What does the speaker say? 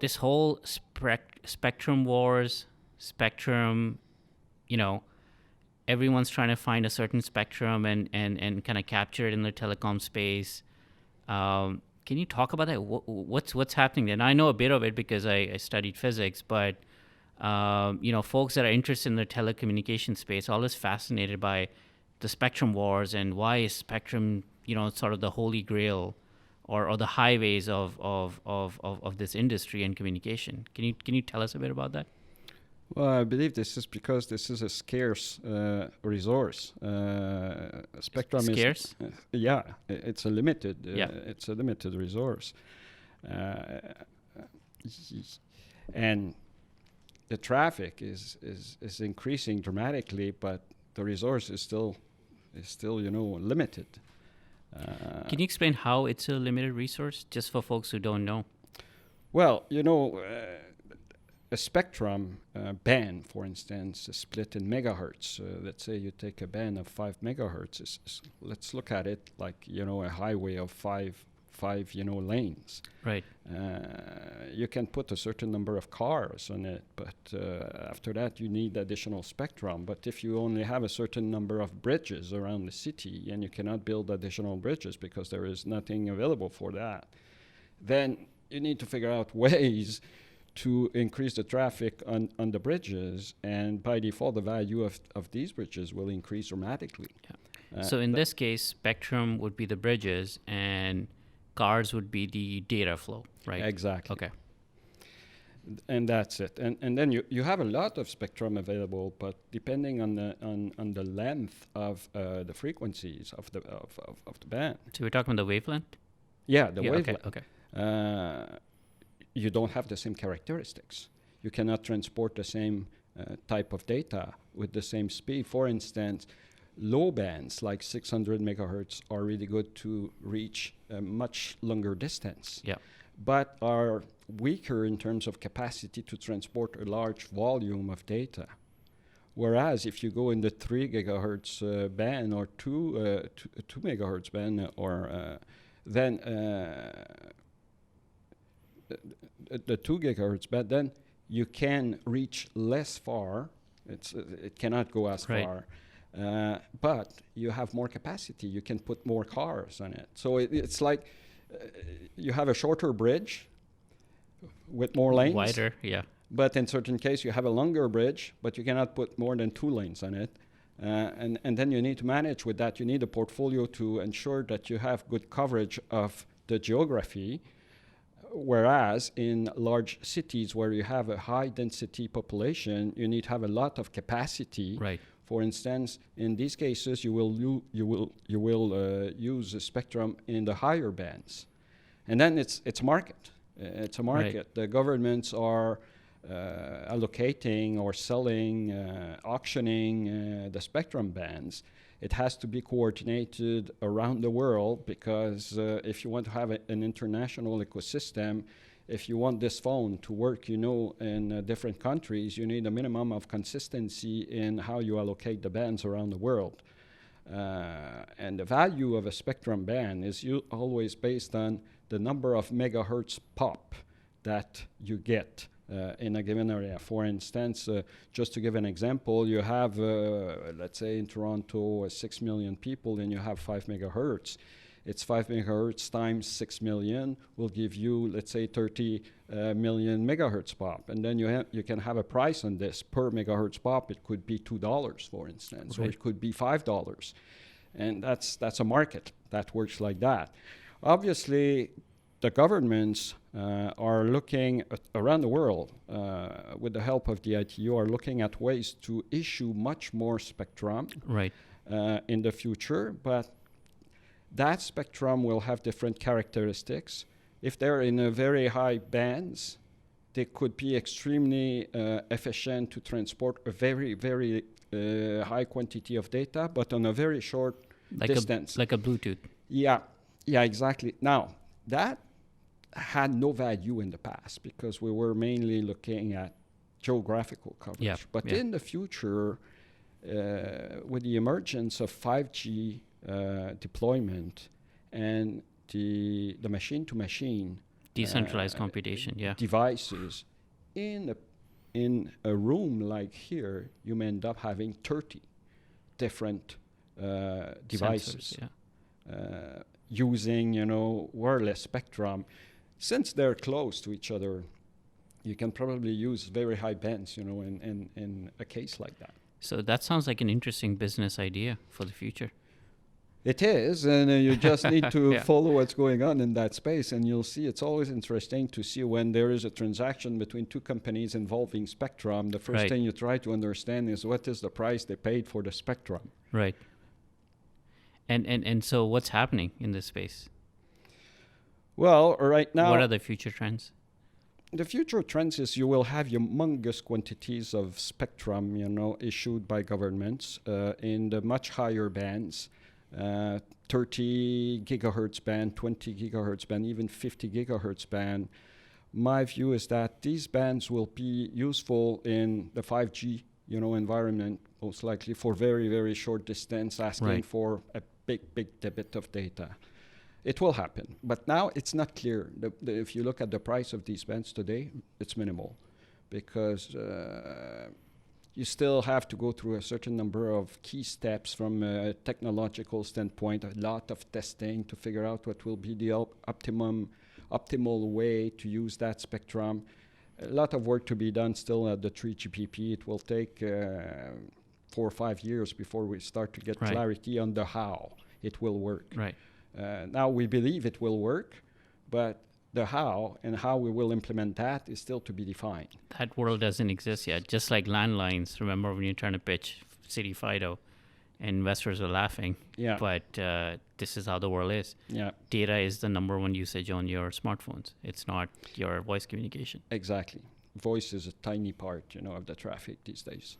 this whole spectrum wars, spectrum, you know, everyone's trying to find a certain spectrum and kind of capture it in the telecom space. Can you talk about that? What's happening there? And I know a bit of it because I studied physics, but folks that are interested in the telecommunication space are always fascinated by the spectrum wars and why is spectrum, sort of the holy grail or the highways of this industry and communication. Can you tell us a bit about that? Well, I believe this is because this is a scarce resource. Spectrum scarce? It's a limited. Yeah. It's a limited resource, and the traffic is increasing dramatically, but the resource is still limited. Can you explain how it's a limited resource, just for folks who don't know? Well, a spectrum band, for instance, is split in megahertz. Let's say you take a band of 5 megahertz. Let's look at it like a highway of five lanes. Right. You can put a certain number of cars on it, but after that you need additional spectrum. But if you only have a certain number of bridges around the city and you cannot build additional bridges because there is nothing available for that, then you need to figure out ways to increase the traffic on the bridges, and by default the value of these bridges will increase dramatically. Yeah. So in this case, spectrum would be the bridges and cars would be the data flow, right? Exactly. Okay. And that's it. And then you have a lot of spectrum available, but depending on the length of the frequencies of the band. So we're talking about the wavelength? Yeah, the wavelength. Okay. You don't have the same characteristics. You cannot transport the same type of data with the same speed. For instance, low bands like 600 megahertz are really good to reach a much longer distance, but are weaker in terms of capacity to transport a large volume of data. Whereas if you go in the 3 gigahertz band or 2 megahertz band, then the 2 gigahertz band, then you can reach less far. It cannot go as far. But you have more capacity. You can put more cars on it. So it's like you have a shorter bridge with more lanes. Wider, yeah. But in certain cases, you have a longer bridge, but you cannot put more than 2 lanes on it. And then you need to manage with that. You need a portfolio to ensure that you have good coverage of the geography. Whereas in large cities where you have a high density population, you need to have a lot of capacity. Right. For instance, in these cases, you will use a spectrum in the higher bands, and then it's market. It's a market. Right. The governments are allocating or selling, auctioning the spectrum bands. It has to be coordinated around the world because if you want to have an international ecosystem, if you want this phone to work, in different countries, you need a minimum of consistency in how you allocate the bands around the world. And the value of a spectrum band is always based on the number of megahertz pop that you get in a given area. For instance, just to give an example, you have, let's say in Toronto, 6 million people, and you have 5 megahertz. It's 5 megahertz times 6 million will give you, let's say, 30 million megahertz pop. And then you can have a price on this per megahertz pop. It could be $2, for instance, or it could be $5. And that's a market that works like that. Obviously, the governments are looking around the world, with the help of the ITU, are looking at ways to issue much more spectrum in the future, but that spectrum will have different characteristics. If they're in a very high bands, they could be extremely efficient to transport a very, very high quantity of data, but on a very short distance. Like a Bluetooth. Yeah, exactly. Now, that had no value in the past because we were mainly looking at geographical coverage. But in the future, with the emergence of 5G deployment and the machine-to-machine Decentralized computation, yeah. devices. In a room like here, you may end up having 30 different devices. Sensors, yeah. Using, wireless spectrum. Since they're close to each other, you can probably use very high bands, in a case like that. So that sounds like an interesting business idea for the future. It is, and you just need to Yeah. follow what's going on in that space, and you'll see it's always interesting to see when there is a transaction between two companies involving spectrum. The first Right. thing you try to understand is what is the price they paid for the spectrum. Right. And so what's happening in this space? Well, right now, What are the future trends? the future trends is you will have humongous quantities of spectrum, issued by governments in the much higher bands, 30 gigahertz band, 20 gigahertz band, even 50 gigahertz band. My view is that these bands will be useful in the 5G, environment, most likely for very, very short distance, asking Right. for a big debit of data. It will happen, but now it's not clear. If you look at the price of these bands today, it's minimal, because you still have to go through a certain number of key steps from a technological standpoint, a lot of testing to figure out what will be the optimal way to use that spectrum. A lot of work to be done still at the 3GPP. It will take 4 or 5 years before we start to get Right. clarity on the how it will work. Right. Now we believe it will work, but the how and how we will implement that is still to be defined. That world doesn't exist yet. Just like landlines. Remember when you're trying to pitch City Fido, and investors are laughing. Yeah. But this is how the world is. Yeah, Data is the number one usage on your smartphones. It's not your voice communication. exactly. Voice is a tiny part, of the traffic these days.